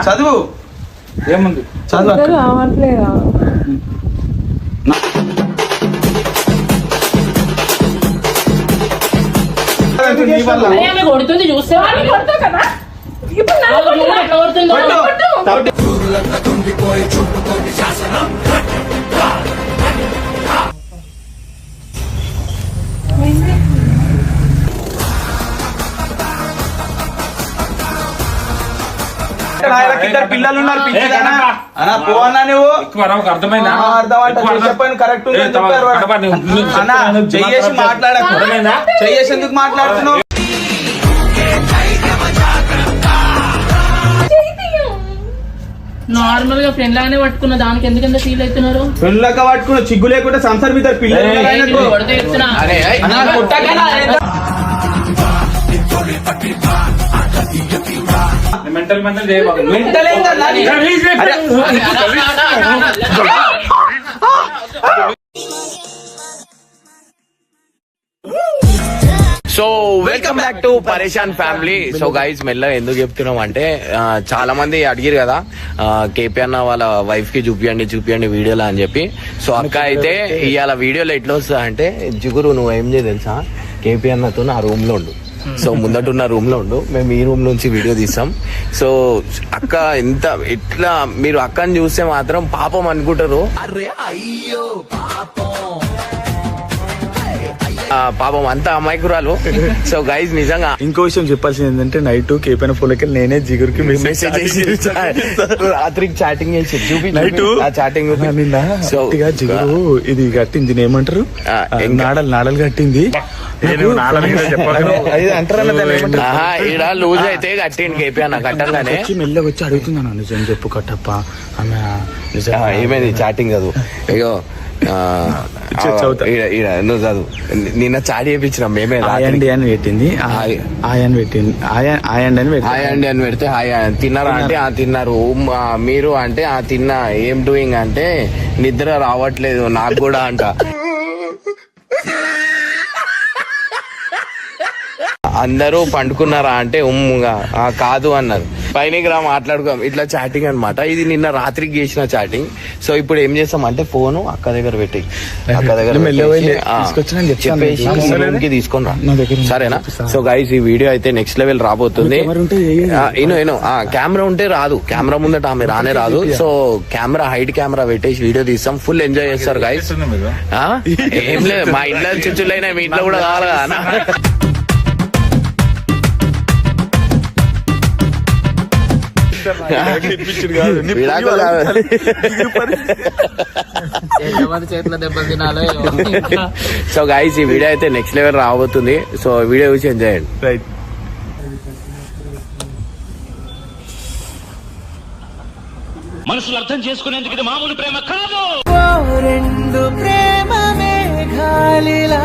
చదువు ఏముంది చదువు రావట్లేదా కొడుతుంది చూస్తే కదా పిల్లలు ఉన్నారు పోనా నువ్వు అర్థమైందా చెప్పండి కరెక్ట్ చెయ్యేసి మాట్లాడకు చెయ్యేసి ఎందుకు మాట్లాడుతున్నావు నార్మల్ గా ఫ్రెండ్ లాగానే పట్టుకున్న దానికి ఎందుకంత ఫీల్ అవుతున్నారు ఫ్రెండ్ లాగా పట్టుకున్న చిగ్గు లేకుండా సంసార్ మీద పిల్లలు mental so welcome back to పరేషాన్ ఫ్యామిలీ. సో గైస్ మెల్లగా ఎందుకు చెప్తున్నాం అంటే చాలా మంది అడిగారు కదా కేపీ అన్న వాళ్ళ వైఫ్ కి చూపియండి వీడియోలో అని చెప్పి. సో అక్క అయితే ఇవాళ వీడియోలో ఎట్లా వస్తుందా అంటే జిగురు నువ్వు ఏం చేయ తెలుసా కేపీ అన్నతో ఆ రూమ్ లో ఉండు. సో ముందటున్న రూమ్ లో ఉండు, మేము ఈ రూమ్ నుంచి వీడియో తీస్తాం. సో అక్క ఎంత ఇట్లా మీరు అక్కని చూస్తే మాత్రం పాపం అనుకుంటారు, అరే అయ్యో పాపం అంతా అమాయకురాలు. సో గైజ్ నిజంగా ఇంకో విషయం చెప్పాల్సింది ఏంటంటే నైట్ కేపీఎన్ ఫోన్కి నేనే జిగురుకి మెసేజ్ చేసి రాత్రికి చాటింగ్ చేసి నైట్ చాటింగ్ జిగురు ఇది కట్టింది ఏమంటారు నాడలు కట్టింది ఈడ లూజ్ అయితే కట్టింది కేపీ అన్న కట్టంగానే మెల్లగా వచ్చి అడుగుతున్నాను నిజం చెప్పు కట్టప్ప ఆమె ఏమైంది చాటింగ్ చదువు అయ్యో నువ్వు చదువు నిన్న చాటి చేయించినాం మేమే ఆయండి అని పెట్టింది ఆయండి అని పెడితే హాయ్ తిన్నారా అంటే తిన్నారు మీరు అంటే తిన్నా ఏం డూయింగ్ అంటే నిద్ర రావట్లేదు నాకు కూడా అంట. అందరూ పండుకున్నారా అంటే కాదు అన్నారు. పైనకి రా మాట్లాడుకో ఇట్లా చాటింగ్ అనమాట. ఇది నిన్న రాత్రికి చేసిన చాటింగ్. సో ఇప్పుడు ఏం చేస్తాం అంటే ఫోన్ అక్క దగ్గర పెట్టి అక్క దగ్గర చెప్పేసి తీసుకొని రా సరేనా. సో గైస్ ఈ వీడియో అయితే నెక్స్ట్ లెవెల్ రాబోతుంది. కెమెరా ఉంటే రాదు, కెమెరా ముందట ఆమె రానే రాదు. సో కెమెరా హైట్ కెమెరా పెట్టేసి వీడియో తీస్తాం, ఫుల్ ఎంజాయ్ చేస్తారు గైస్. ఏం లేదు మా ఇంట్లో చిచ్చులైనా మీ ఇంట్లో కూడా కావాలి కదా. చేతిలో దెబ్బలు తినాలి. సో గైస్ ఈ వీడియో అయితే నెక్స్ట్ లెవెల్ రాబోతుంది. సో వీడియో చూసి ఎంజాయ్ చేయండి. మనసులు అర్థం చేసుకునేందుకు ఇది మామూలు ప్రేమ కాదు. రెండు ప్రేమ మేఘాలిలా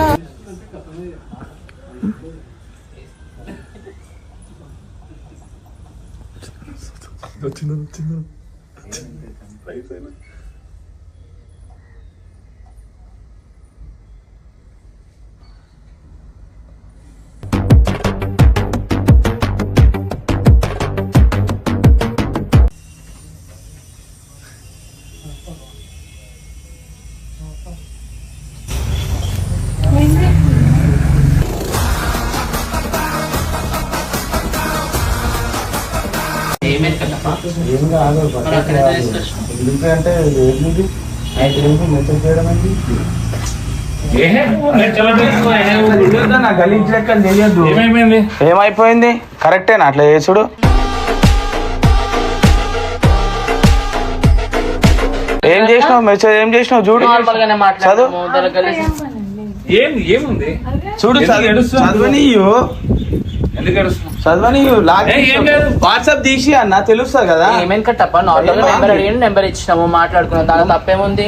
వచ్చిందా ఏం కాదు ఎందుకంటే మెసేజ్ చేయడం ఏమైపోయింది కరెక్టేనా అట్లా చేసుడు. ఏం చేసినావు మెసేజ్ ఏం చేసినావు చూడు చదువు చూడు చదవనీయు వాట్సాప్ తీసి అన్న తెలుస్తుంది కదా. ఏమైంది కట్టప్ప నెంబర్ ఇచ్చినాము మాట్లాడుకున్నాం, దాని తప్పేముంది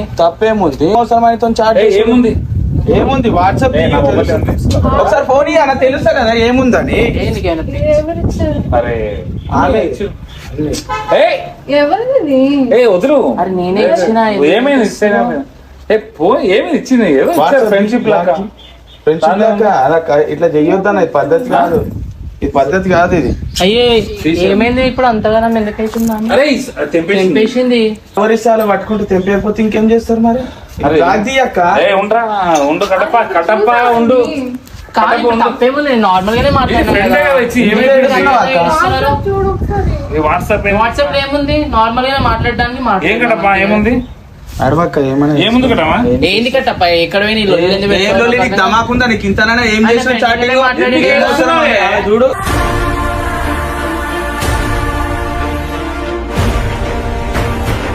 అవసరమైతే చాట్ ఏముంది వాట్సాప్ ఒకసారి ఫోన్ అన్న తెలుస్తుంది కదా ఏముందని. వదులు నేనే ఇచ్చిన ఏమైంది ఇచ్చింది ఫ్రెండ్షిప్ లాగా ఇట్లా చెయ్యొద్దన్న ఇది పద్ధతి కాదు, ఇది పద్ధతి కాదు. ఇది అయ్యే ఏమైంది ఇప్పుడు అంతగానం ఎందుకైతుందా అరే తెంపేసింది తెంపేసింది ఎవరిసాలు పట్టుకుంటూ తెంపేయకపోతే ఇంకేం చేస్తారు మరి అరే. రాజీ అక్క ఏ ఉండరా ఉండు కటప్ప ఉండు కాదు ఇప్పుడు తప్పేముంది నార్మల్ గానే ఫ్రెండే కదా ఇచ్చి వాట్సాప్ వాట్సాప్ లో ఏముంది నార్మల్ గానే మాట్లాడడానికి ఏం కటప్ప ఏముంది అడవక్క ఏమన్నా ఏముంది కటమ్మా ఏంది కట్టప్ప ఎక్కడ పోయి నీ లొల్లి ఎందుకు ఏం లొల్లి నీకు పెట్టుకోవాలి? దమాకుందా నీకు ఇంతనైనా ఏం ఆయన చేసిన friend చాటింగ్ నే మాట్లాడి ఏం అవసరం? చేస్తున్నావే? చూడు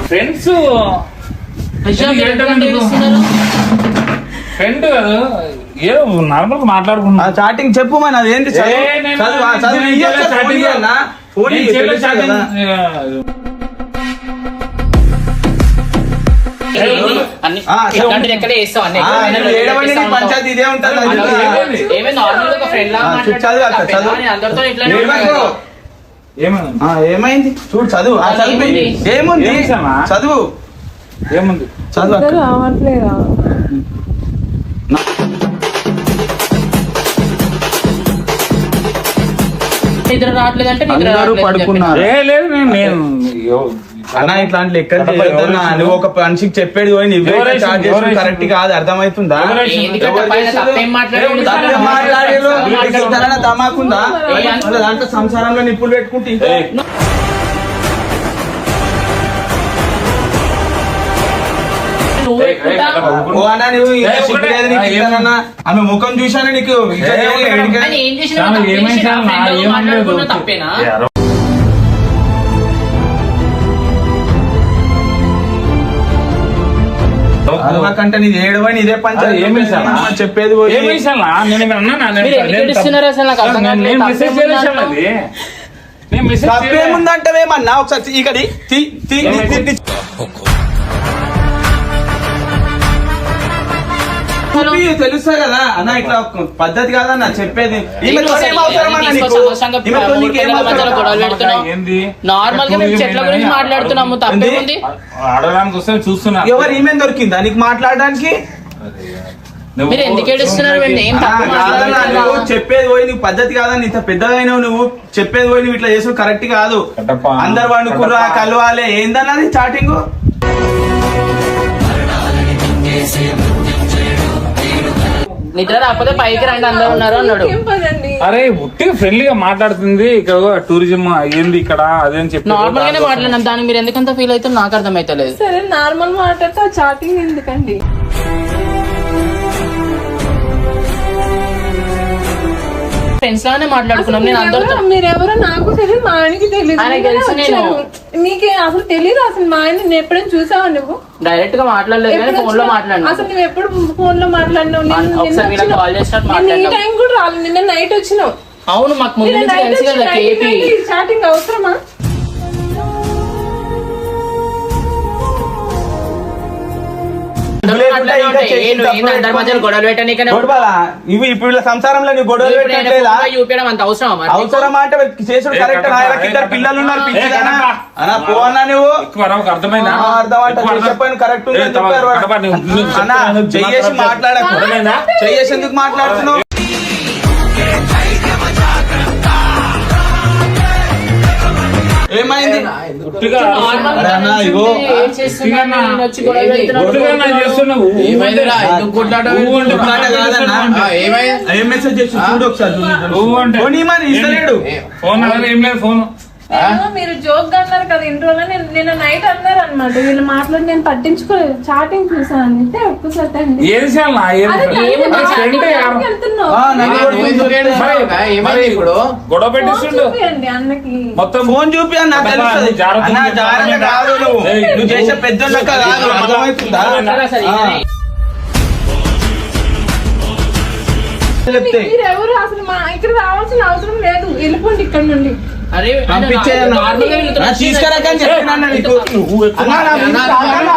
ఫ్రెండ్స్ విషయం ఎందుకు మీరు ఏంటో ఎందుకంటే నీకు? ఏడుస్తున్నారు? ఫ్రెండ్ కాదు ఏదో నార్మల్ గా మాట్లాడుకున్నా ఆ చాటింగ్ చెప్పు మరి అది ఏంటి చదువు. ఏ, నేను- చదువు, ఆ చదువు నేను ఇయ్యొచ్చా? చేయలే ఫోన్ chatting. ఇయ్యన్నా? ఫోన్ నేను ఇయ్యి, చేయలే తెలుసు chatting. కదా. అన్ని ఆ, ఇట్లాంటిది ఎక్కడ చేస్తావు అన్ని ఆ, నువ్వు ఏడవండి నీ పంచాయతీ ఇదే ఉంటుంది అది ఏమైంది? ఏమైంది నార్మల్ గా ఒక ఫ్రెండ్ లాగా ఆ, చదువు అక్క, మాట్లాడుతున్నా చదువు. అందరితో ఇట్లానే ఏడవకు. ఏమైంది ఆ, ఏమైంది చూడు చదువు ఆ, చదువు ఏముంది? ఏముంది ఏం విషయమా? చదువు ఏముంది చదువు అక్క. రావట్లేదా నిద్ర రావట్లేదంటే నిద్ర అందరూ రావట్లేదని పడుకున్నారు. చెప్పినా. ఏ లేదు నేను అన్న ఇట్లాంటి లెక్కలు కడప చేయొద్దన్నా. ఎవరు నువ్వు ఒక మనిషికి చెప్పేది పోయి నువ్వే ఎవరు చార్జ్ ఎవరు చేసుకుని కరెక్ట్ కాదు అర్థమవుతుందా ఎవరు ఏంది కట్టప్ప ఆయన తప్పేం మాట్లాడాడు? తప్పే మాట్లాడేరు. నీకు ఇంతనైనా దమాకుందా ఏ, వాళ్ళ దాంట్లో సంసారంలో నిప్పులు పెట్టుకుంటే ఇంకా నువ్వు పెట్టుకుంటా? ఓ అన్న నువ్వు ఇంకా ఏ, సిగ్గులేదు నీకు ఒకటే. ఇంతనన్నా. ఆమె ముఖం చూశాను నీకు ఇంకా ఏ, ఏమన్నా ఒకటే. ఎడికే? ఆయన ఏం చేసినా చాలా తప్పే ఏమైంది చేసినా, చాలా friend తో ఏమనలేదు. మాట్లాడుకున్నా తప్పేనా? నాకంటే నీది ఏడవని ఇదే పంచాయతీ ఏం విషయాలా? చెప్పేది పోయి ఏం విషయాలా? నేను ఏమైనా అన్నానా? నేను- మీరు ఎందుకు నేను ఏడుస్తున్నారు అసలు నాకు అర్థం నేను కావట్లేదు. మెసేజ్ తప్పేముంది చేశాను దాంట్లో? అది. నేను మెసేజ్ చేయలే. తప్పేముందంటవేమన్నా ఒకసారి ఇక్కడి తెలుస్తా కదా అన్న ఇట్లా ఒక పద్ధతి కాదన్న చెప్పేది ఈమెతో ఏం అవసరం అన్న నీకు? ఈమెతో నీకు ఏం అవసరం? గొడవలు పెడుతున్నావు. ఏంది? నార్మల్ గా మేము చెట్ల గురించి మాట్లాడుతున్నాము తప్పేముంది ఆడడానికి వస్తే చూస్తున్నా ఎవరు ఈమె దొరికిందా నీకు మాట్లాడడానికి? మీరు ఎందుకు ఏడుస్తున్నారు మేము ఏం ఆ, తప్పు కాదన్న మాట్లాడలేదు. నువ్వు చెప్పేది పోయి నీకు పద్ధతి కాదని ఇంత పెద్దగా అయినావు నువ్వు చెప్పేది పోయి నువ్వు ఇట్లా చేసుడు కరెక్ట్ కాదు. కట్టప్ప. అందరు వాడిని కుర్రా కలవాలి ఏందన్నది చాటింగ్. నిద్ర రాకపోతే పైకి రండి అందరూ ఉన్నారు అన్నాడు. ఏం పదండి అరే ఉట్టిగా ఫ్రెండ్లీగా మాట్లాడుతుంది ఇక్కడ టూరిజం ఏంది ఇక్కడ అదేని చెప్పి నార్మల్ గానే మాట్లాడినాం దానికి మీరు ఎందుకంత ఫీల్ అవుతారు నాకు అర్థమైతలేదు. సరే నార్మల్ మాట్లాడితే ఆ చాటింగ్ ఎందుకండి ఫ్రెండ్స్ లాగానే మాట్లాడుకున్నాం నేను అందరితో. మీరెవరో నాకు తెలియదు మా ఆయనకి తెలియదు ఆయనకి తెలుసు నేను. నీకే అసలు తెలియదు అసలు మా ఆయన నేను ఎప్పుడైనా చూసావా నువ్వు డైరెక్ట్ గా మాట్లాడలేదు కానీ ఎప్పుడు ఫోన్ లో వచ్చినావు? మాట్లాడినా. అసలు నువ్వు ఎప్పుడు ఫోన్ లో మాట్లాడినావు ఒకసారి వీళ్ళకి కాల్ చేసినట్టు ఈ మాట్లాడినాం. టైం కూడా రాలేదు నిన్న నైట్ వచ్చినావు అవును మాకు ముందు నుంచి తెలుసు కదా కేపీ. చాటింగ్ అవసరమా అందరి మధ్యలో గొడవలు పెట్టనీకనే గొడవలా ఇవి ఇప్పుడు వీళ్ళ సంసారంలో నీ గొడవలు ఇప్పుడు నేను పెట్టట్లేదా? ఫోన్లో చూపించడం అంత అవసరం అవసరమా అంటే చేసుడు కరెక్ట్ నాయనకి ఇద్దరు పిల్లలు ఉన్నారు పిచ్చిదానా? కడప. అన్నా పో అన్నా నువ్వు ఎక్కువ అరవకు, అర్థమైందా? ఆ, అర్థం అంట. ఎక్కువ నువ్వు చెప్పాను కరెక్ట్ ఉంది ఏ, అని చెప్పారు వాడు. కడప, నువ్వు అన్నా, చెప్తున్నావు, చెయ్యేసి మాట్లాడకు. అర్థమైందా? చెయ్యేసి ఎందుకు మాట్లాడుతున్నావు? ఏమైంది? ఉట్టిగా నార్మల్ అరే అన్న, ఇగో. ఏం చేస్తున్నా నేను వచ్చి గొడవ పెడుతున్నాడు. ఉట్టిగా నా చేస్తున్నావు ఏమైందిరా? ఎందుకు కొట్లాడవు? నువ్వు అంటే మాట కాదన్నా. ఏం మెసేజ్ చేసి చూడు ఒకసారి నువ్వు అంటే పోనీ మరి ఇస్తలేడు. ఫోన్ అలా ఏం లేదు ఫోన్ నేను మీరు జోక్ గా అన్నారు కదా ఇన్ని రోజులు నిన్న నైట్ అన్నారు అనమాట వీళ్ళు మాట్లాడి నేను పట్టించుకోలేదు చాటింగ్ చూసాను అంటే ఒక్కసారి అండి ఏది చేయాలా? ఏది అరే, చేయాలా? నేను మరి chatting ఫ్రెండే లోకి ఎవరు? వెళ్తున్నావు. ఆ, నన్ను కొడుతుంది. మరి గొడవ ఫోన్ పెట్టిస్తుండు చూపియండి అన్నకి మొత్తం ఫోన్ చూపి అన్న తెలుస్తుంది. జాగ్రత్త అన్న ఉండు. జాగ్రత్త కాదు నువ్వు. ఏయ్, నువ్వు చేసే పెద్ద లెక్క కాదు అర్థమవుతుందా? అసలు ఆ. ఈయనే. చెప్తే మీరు ఎవరు అసలు మా ఇక్కడ రావాల్సిన అవసరం లేదు వెళ్ళిపోండి ఇక్కడ నుండి అరే పంపించేయన్న. నార్మల్గా వీళ్ళతో నా తీసుకురాకని చెప్పినా అన్న నీకు. అన్న, నా ముందు రాకన్నా.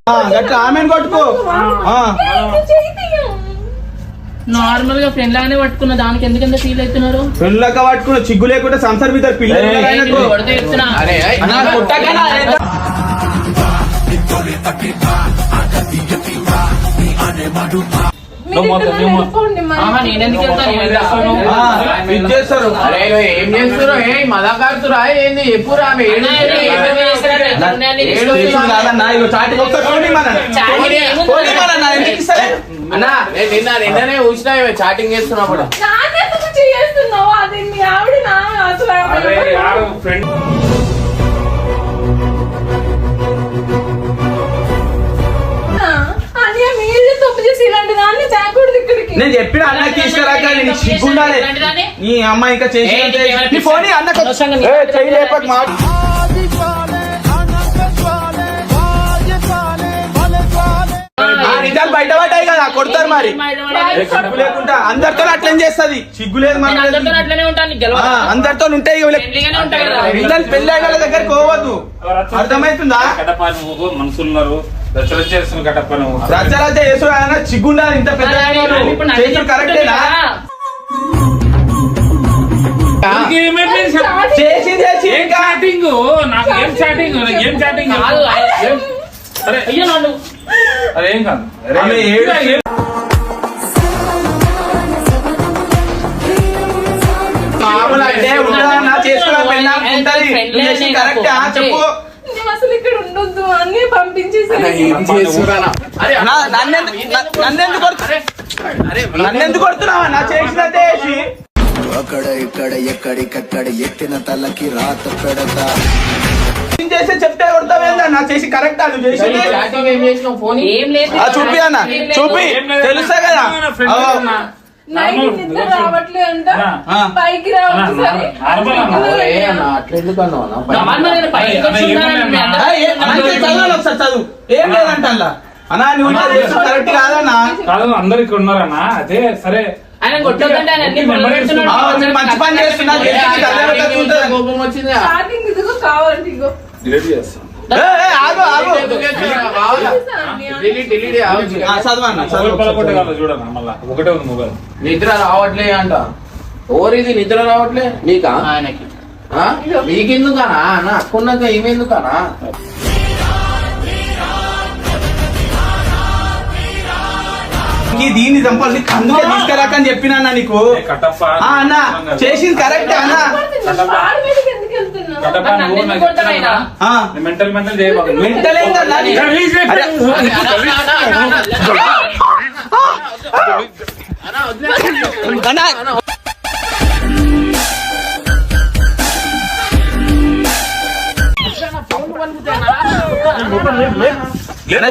ఆ, గట్ల ఆమెను కొట్టుకో. ఆ. నార్మల్ గా ఫ్రెండ్ లాగానే పట్టుకున్న దానికి ఎందుకంత ఫీల్ అవుతున్నారు? పెళ్ళక పట్టుకున్న చిగ్గు లేకుండా సంసార్ మీద పిల్లలు ఏయ్, ఉన్నారా ఆయనకు? కొడితే చెప్తున్నా. అన్న, కొట్టకనా? మీరు ఇక్కడ వెళ్ళిపోండి మరి. ఆహా, నేనెందుకు వెళ్తాను? నేను వెళ్తాను. ఇది చేస్తారు. అరే ఏం చేస్తున్నారు? మదకాడుతురా ఏంది? ఎప్పుడు ఆమె అన్న, ఏమేమి చేస్తారో ఎక్కడ ఉన్నాయని స్టేషన్ కాదన్నా, ఇగో చాటికి ఒకసారి ఫోన్ ఇమ్మన్నా. ఫోన్ ఇమ్మన్నా, ఎందుకు ఇస్తలే? అన్నా నేను నిన్ననే చూసినా చాటింగ్ చేస్తున్నప్పుడు. నాన్నెందుకు చేస్తున్నావు? అది మీ ఆవిడ నా అసలు అరే యారు ఫ్రెండ్ అన్నయ్య మీరే తప్పు చేసి ఇలాంటి దాన్ని తేకూడదు ఇక్కడికి. నేను చెప్పిన అన్న తీసుకురాక నేను సిగ్గుండాలి. నీ అమ్మ ఇంకా చేసి నీ ఫోన్ అన్నకు చేయలేపక మాట. నిజాలు బయట పడ్డాయి కదా, కొడతారు మరి. సిగ్గు లేకుండా అందరితో అట్లనే చేస్తుంది. సిగ్గు లేదు మన అట్లనే ఉంటాను. అందరితో ఉంటాయి. పెళ్లి వాళ్ళ దగ్గర పోవద్దు, అర్థమవుతుందా? కడప నువ్వు మనుషులున్నారు, రచన చేస్తున్న కడప నువ్వు రచ్చరచ్చ చేసు సిగ్గుండాలి. ఇంత పెద్ద చేసు కరెక్టేనా? చేసి చేసి ఏం చాటింగ్? నాకు ఏం చాటింగ్? ఏం చాటింగ్? అరే అయ్యో నన్ను అదేం కాదు. ఆమె ఏడు మామూలు అంటే ఉండదన్నా, చేసుకున్న పెళ్ళి ఉంటది. నువ్వు చేసింది కరెక్టా చెప్పు. నువ్వు అసలు ఇక్కడ ఉండొద్దు అన్ని పంపించేసి నన్నెందుకు కొడుతున్నావా? నా చేసినట్టే చేసి అక్కడ ఇక్కడ ఎక్కడికక్కడ ఎత్తిన తలకి రాత పెడతా. చేస్తే చెప్తే కొడతావేందా? నా చేసి కరెక్టా? నువ్వు చేసింది ఏం లేదు. చూపి అన్న, చూపి తెలుసా కదా. నైట్ నిద్ర రావట్లే అంట, పైకి రావచ్చు సరే. ఒకసారి చదువు. ఏం లేదంట అలా అన్నా, నువ్వు కరెక్ట్ కాదన్నా. కాదు, అందరు ఇక్కడ ఉన్నారన్నా. అదే సరే, ఆయన కొట్టొద్దంటే ఆయన అన్ని మీరు మంచి పని చేస్తున్నా. కోపం వచ్చింది. స్టార్టింగ్ ఇదిగో కావాలంటే ఇగో డిలీట్ చేస్తాం. ఆగు ఆగు చదవన్నా, పలకొట్టగలరు చూడన్నా. మళ్ళా ఒకటే ఉంది మొబైల్. నిద్ర రావట్లే అంట. ఓరిది నిద్ర రావట్లే నీకా? ఆయనకి మీకెందుకనా అన్న? అక్కున్నాక ఏమెందుకనా? దీన్ని చంపాలి, అందుకే తీసుకురాకని చెప్పినా నీకు. కట్టప్ప అన్న చేసింది కరెక్ట్ అన్న. వాడి మీదకి ఎందుకు వెళ్తున్నావు? కట్టప్ప నువ్వు నాకు చెప్తున్నా. Mental mental చేయబాకు. మెంటల్ ఏంటన్నా?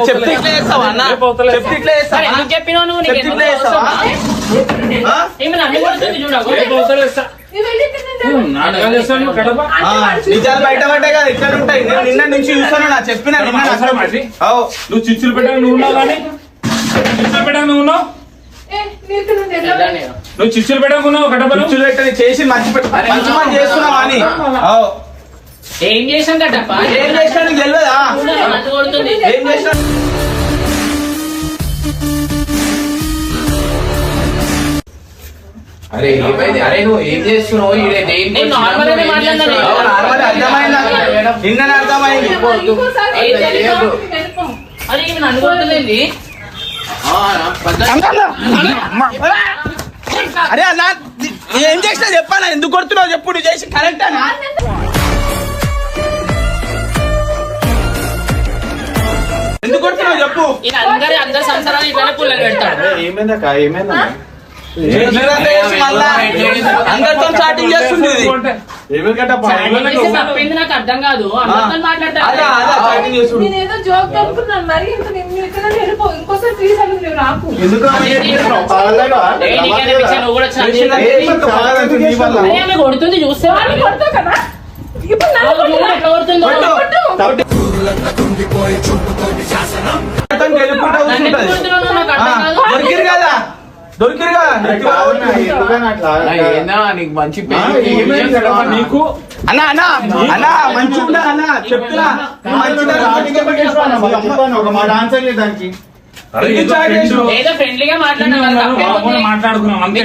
చెప్తే ఇట్లా చేస్తావా అన్న? చెప్తే ఇట్లా చేస్తావా? ఎందుకు చెప్పినావు నువ్వు? చెప్తే ఇట్లా చేస్తావా? ఏమైనా అన్ని కొడుతుంది చూడకు. నువ్వు వెళ్ళి తినండి. నాటకాలు చేస్తాను కడప. నిజాలు బయట పడ్డాయి కదా, ఎట్లా ఉంటాయి. నేను నిన్న నుంచి చూస్తాను. నా చెప్పిన నువ్వు చిచ్చులు పెట్టాను నువ్వు ఉన్నావు కానీ చిచ్చులు పెట్టాను నువ్వు ఉన్నావు. ఏ, నీకు నువ్వు వెళ్ళాలి. నువ్వు చిచ్చులు పెట్టాకున్నావు కడప. చిచ్చులు పెట్టని చేసి మంచి మంచి పని చేస్తున్నావు అని. ఏం చేసాం కట్టప్ప? ఏం చేసినా నీకు తెలియదా? మందు కొడుతుంది. ఏం చేసినా అరే ఏమైంది? అరే నువ్వు ఏం చేస్తున్నావు? నేను నార్మల్ గానే మాట్లాడినాను. నార్మల్ అర్థమైంది. నిన్న అర్థమైంది. ఇంకోసారి ఏం వెళ్ళిపో, వెళ్ళిపో. అది ఈమె నన్ను కొడుతుంది. అరే అన్న, ఏం చేసినా చెప్పానా? ఎందుకు కొడుతున్నావు చెప్పు. నువ్వు చేసి కరెక్ట్ అన్నా? ఎందుకు కొడుతున్నావు చెప్పు. ఈయన అందరి సంసారాలు ఇట్లనే పుల్లలు పెడతాడు. అందరితో చాటింగ్ చేస్తుంది ఇది. చాటింగ్ చేస్తే తప్పేంది నాకు అర్థం కాదు. అందరితో మాట్లాడతాడు. అదే చాటింగ్ చేస్తుంది. నేనేదో జోక్ అనుకున్నాను. మరి ఇంత నేను ఇక్కడ వెళ్ళిపో. ఇంకోసారి తీసాను నువ్వు రాకు. ఎందుకు ఏ, నీకేనా పిచ్చా? నువ్వు కూడా చదివి- అరే, ఆమె కొడుతుంది చూస్తే వాడిని కొడతావు కదా. ఇప్పుడు నన్ను చూడు ఎట్లా కొడుతుందో. గెలుపుకుంటా నన్ను ఎందుకు కూర్చుంటది. కొడుతున్నావు నువ్వు? నాకు అర్థం కాదు. దొరికిరు కదా, దొరికిరు కదా. నీకు మంచి నీకు అన్నా అన్నా అన్నా మంచిగా అన్నా చెప్తున్నా. ఏదో ఫ్రెండ్లీగా మాట్లాడుకున్నాం అంతే.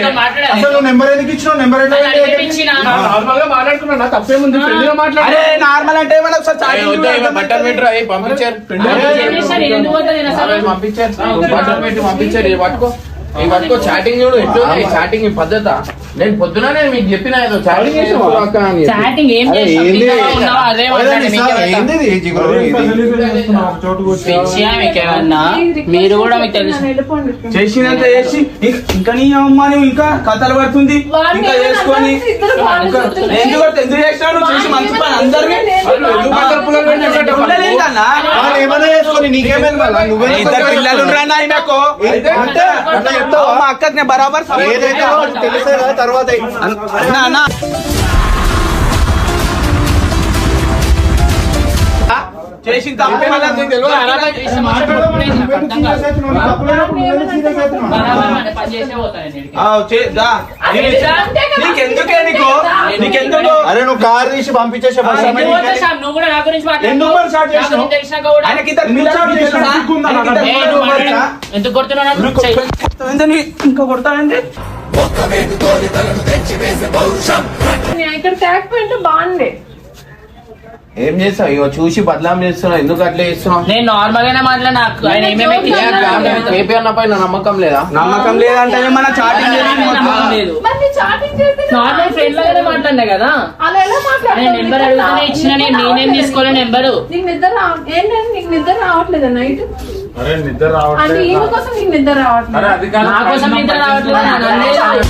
నెంబర్ ఎందుకు ఇచ్చినావు? నెంబర్ నార్మల్ గా మాట్లాడుకున్నా తప్పేముంది? ఫ్రెండ్ గా మాట్లాడు. అరే నార్మల్ అంటే మనం ఒకసారి చాటింగ్ బట్టలు పెట్టరా పంపించారు. పంపించారు బట్టలు పెట్టి పంపించారు. పట్టుకో చాటింగ్ చూడు ఎట్లుంది చాటింగ్ పద్ధత. నేను పొద్దున నేను మీకు చెప్పిన ఏదో చాటింగ్ చాటింగ్ ఏం చేస్తున్నావు అదే మీకేమన్నా మీరు కూడా మీకు తెలుసు చేసినంత చేసి ఇంకా నీ అమ్మ నువ్వు ఇంకా కథలు పడుతుంది ఇంకా చేసుకొని ఎందుకు చేసినావు చూసి మంచి పని అందరినీ ఇద్దరు పిల్లలు నాకు మా అక్కకి నేను బరాబర్ తర్వాత చేసిన తప్పు నీకెందుకే నీకెందుకు అరే నువ్వు కార్ తీసి పంపించేసే నువ్వు కూడా నా గురించి ఎందుకు కొడుతున్నావు ఇంకా కొడతానండి ఇక్కడ ట్యాగ్ పాయింట్ బాగుంది. ఏం చేస్తావు ఇగో చూసి బదలాం చేస్తున్నావు ఎందుకు అట్లా చేస్తున్నావు? నేను నార్మల్ గానే మాట్లాడినా కేపీ అన్న పైన నమ్మకం లేదా? నమ్మకం లేదంటే మన చాటింగ్ నార్మల్ ఫ్రెండ్ లాగానే మాట్లాడినా కదా. అలా ఎలా మాట్లాడాలి? నెంబర్ అడుగుతానే ఇచ్చిన నేనేం తీసుకోలే నెంబరు. నీకు నిద్ర ఏంటంటే నీకు నిద్ర రావట్లేదా నైట్? అరే నిద్ర అంటే రావట్లేదు. ఈమె కోసం నీకు నిద్ర రావట్లేదు. నా కోసం నిద్ర రావట్లేదు.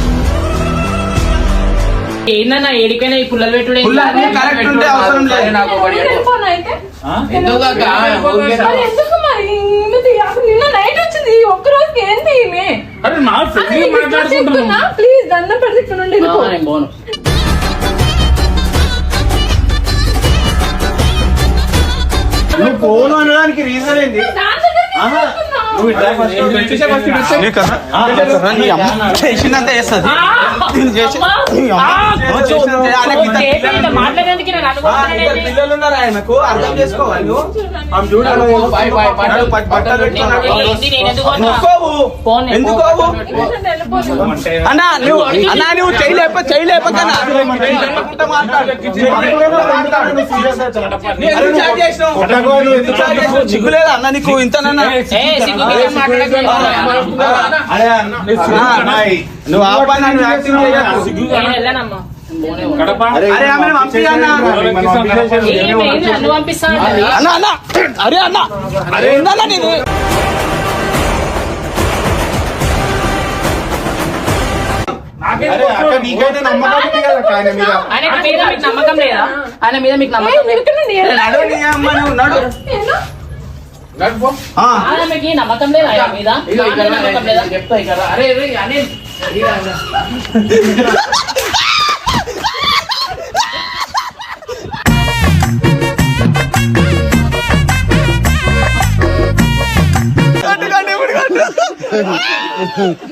ఏందన్నా ఏడికైనా ఈ పుల్లలు పెట్టుడు కరెక్ట్ ఉంటే అవసరం లేదు నాకు. ఎందుకు ఎందుకు మరి నిన్న నైట్ వచ్చింది ఒక్క రోజుకి ఏంటి ఈమె? అరే మా ఫ్రెండ్ మాట్లాడుకుంటున్నా. ప్లీజ్ దండం పెడితే ఇక్కడ నుండి పోను. నువ్వు ఫోన్ అనడానికి రీజన్ ఏంది? చేసినంత చేస్తుంది పిల్లలు ఉన్నారు ఆయనకు అర్థం చేసుకోవాలి. ఎందుకోవు అన్నా నువ్వు చేయలేపకన్నా చిగ్గులేదా అన్న నీకు ఇంతనన్నా? నువ్వు ఆపన్నా నువ్వు యాక్టింగ్ చేయకు. అరే ఆమె పంపియన్నా అన్న అన్న అరే అన్న అరే ఏందన్నా నేను నీకైతే నమ్మకం ఉంది కదా ఆయన మీద. ఆయన మీద మీకు నమ్మకం లేదా? ఆయన మీద మీకు నమ్మకం నడు నీ అమ్మ నువ్వు నడు. మీకు నమ్మకం లేదా ఆయన మీద? నమ్మకం లేదా? చెప్తా ఇక్కడ అరే అని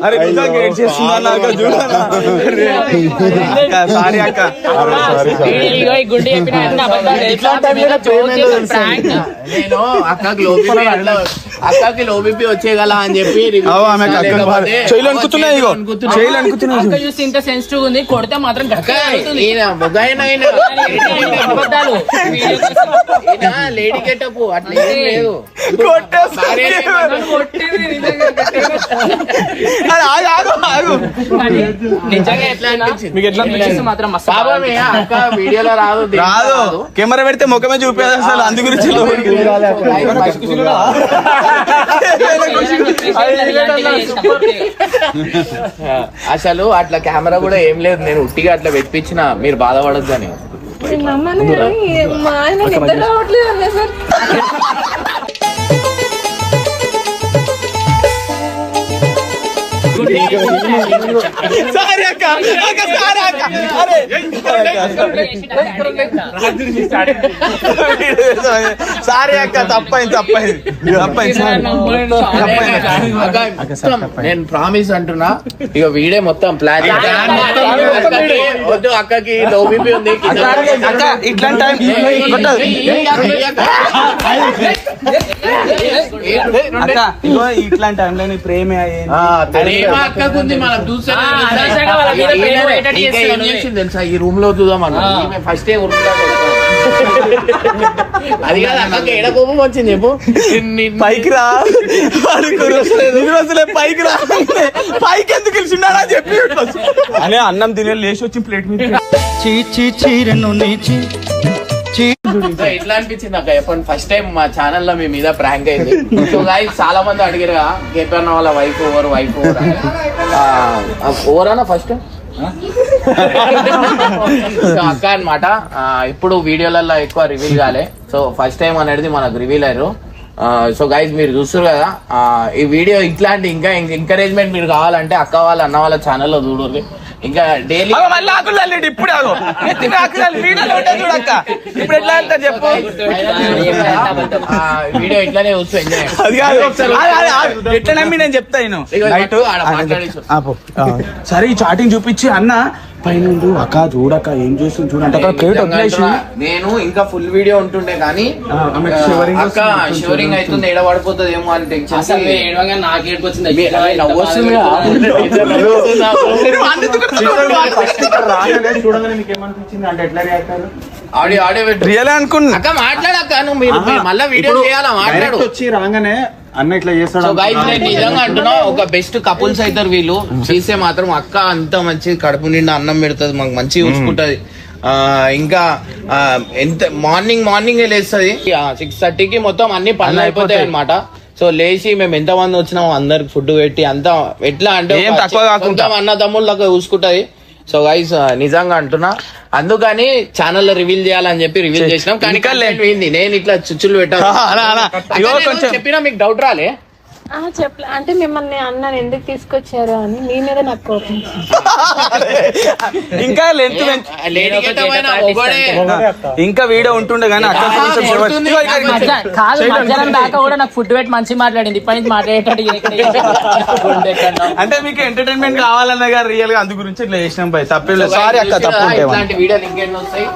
అరే సారీ అక్క. గుడ్డి నేను అక్కకి లో బీపీ వచ్చేయగల అని చెప్పి అక్క చూసి ఇంత సెన్సిటివ్ ఉంది. కొడితే మాత్రం లేడీ గెటప్ అట్లా ఏం లేదు. నిజంగా ఎట్లా మాత్రం అక్క వీడియోలో రాదు కెమెరా పెడితే ముఖమే చూపేది అసలు. అందు గురించి అసలు అట్లా కెమెరా కూడా ఏం లేదు. నేను ఉట్టిగా అట్లా పెట్టించిన మీరు బాధపడద్దు అని. మా ఆయన నిద్ర రావట్లేదు అనే సార్. సారీ అక్క అరే సారీ అక్క తప్పైంది నేను ప్రామిస్ అంటున్నా. ఇక వీడే మొత్తం ప్లాన్ వద్దు. అక్కకి లో బీపీ ఉంది. అక్క ఇట్లాంటి టైం ఇట్లాంటి టైంలో నీ ప్రేమే అక్కకుంది మనం తెలుసా ఈ రూమ్ లో చూద్దాం అన్న. ఫస్ట్ రూమ్ లో అది కాదు అక్కకి ఏడ కోపం వచ్చింది చెప్పు. పైకి రా అసలే పైకి రా పైకి ఎందుకు పిలిచిన్నాడా చెప్పి అనే అన్నం తినే లేచి వచ్చి ప్లేట్ మీద ఎట్లా అనిపించింది నాకు చెప్పండి. ఫస్ట్ టైం మా ఛానల్ లో మీ మీద ప్రాంక్ అయింది. సో గైస్ చాలా మంది అడిగారు కేపీ అన్న వాళ్ళ వైఫ్ ఓవర్ అన్న ఫస్ట్ అక్క అన్నమాట. ఇప్పుడు వీడియోలలో ఎక్కువ రివీల్ కాలే. సో ఫస్ట్ టైం అనేది మనకు రివీల్ అయ్యారు. సో గైజ్ మీరు చూస్తారు కదా ఈ వీడియో ఇట్లాంటి ఇంకా ఎంకరేజ్మెంట్ మీరు కావాలంటే అక్క వాళ్ళ అన్న వాళ్ళ ఛానల్లో చూడండి. ఇంకా డైలీ ఇప్పుడు చూడక్క ఇప్పుడు ఎట్లా వెళ్తా చెప్పు వీడియో ఇట్లానే చూస్తూ ఎంజాయ్. అది కాదు ఎట్లా నమ్మి నేను చెప్తా సరే ఈ చాటింగ్ చూపించి అన్న పైన అక్క చూడక్క ఏం చేస్తుంది చూడండి అక్కడ ప్లేట్ వదిలేసి నేను ఇంకా ఫుల్ వీడియో ఉంటుండే కానీ అక్క షివరింగ్ అవుతుంది ఎడ పడిపోతుంది ఏమో అని టెన్షన్. చూడగానే మీకు ఏమనిపించింది అంటే ఎట్లా రియాక్ట్ అయ్యారు? ఆడియో రియల్ అనుకున్నా అక్క మాట్లాడక్క నువ్వు మీరు మళ్ళీ వీడియో చేయాలా మాట్లాడు. వచ్చి రాగానే అన్న ఇట్లా సో చేస్తాడు. గైస్ నేను నిజంగా అంటున్నా ఒక బెస్ట్ కపుల్స్ అవుతారు వీళ్ళు. చేస్తే మాత్రం అక్క అంత మంచి కడుపు నిండా అన్నం పెడుతుంది, మాకు మంచిగా చూసుకుంటది. ఇంకా ఎంత మార్నింగ్ లేస్తుంది 6:30కి మొత్తం అన్ని పనులు అయిపోతాయి అనమాట. సో లేచి మేము ఎంత మంది వచ్చినామో అందరికి ఫుడ్ పెట్టి అంతా ఎట్లా అంటే అన్న తమ్ముళ్ళకి చూసుకుంటది. సో గైస్ నిజంగా అంటున్నా అందుకని ఛానల్ లో రివీల్ చేయాలని చెప్పి రివీల్ చేసినాం. కానీ నేను ఇట్లా చుచ్చులు పెట్టాను చెప్పినా మీకు డౌట్ రాలే. చెప్పలే అంటే మిమ్మల్ని అన్నాను ఎందుకు తీసుకొచ్చారు అని మీ మీద నాకు కోపం. ఇంకా ఇంకా వీడియో ఉంటుండే కానీ అక్కడ కాదు మధ్యాహ్నం దాకా కూడా నాకు ఫుడ్ పెట్టి మంచి మాట్లాడింది. ఇప్పటి నుంచి మాట్లాడేటట్టు అంటే మీకు ఎంటర్టైన్మెంట్ కావాలన్నా రియల్ గా అందు గురించి ఇట్లా చేసినాం. తప్పేం లేదు. సారీ అక్క తప్పు ఇట్లాంటి వీడియోలు ఇంకెన్నో వస్తాయి.